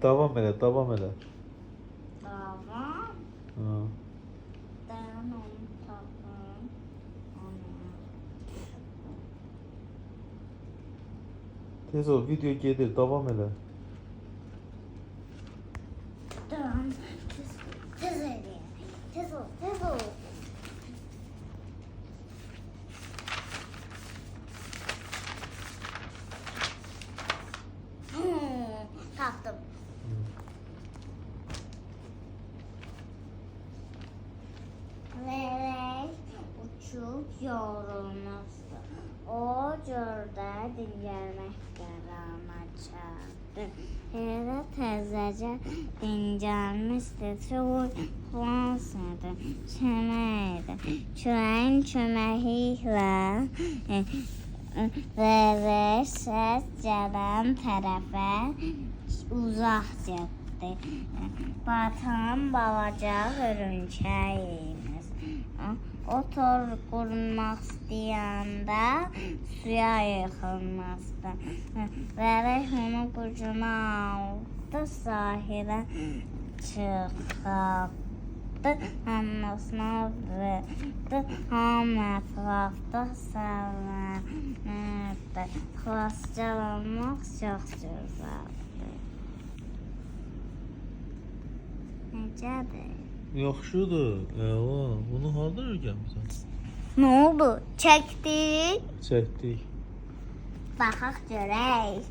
Davam elə, davam elə. Davam. Ha. Dayan onu tapım. Tez ol, video gedir, davam elə. Dayan. Tez elə. Tez ol, tez ol. Tapdım. Lelek uçup yorulmuştu. O cördə dincəlmək qərarına çatdı. Elə təzəcə dincəlmişdi. Çox xilasıdı. Çəməkdi. Küləyin köməyi ilə Lelek səs gələn tərəfə uzaq getdi. Batan balaca hörümçəyimiz. Otor qurmaq istəyəndə suya yıxılmazdı. Lelek onu qucuna aldı, sahilə çıxartdı. Anasına verdi, hamı ətrafda səvənirdi. Xilascılanmaq çox gözəldir. Necədir? Yaxşıdır, əla. Bunu harda öyrənmisən? Nə oldu? Çəkdik? Çəkdik. Baxaq görək.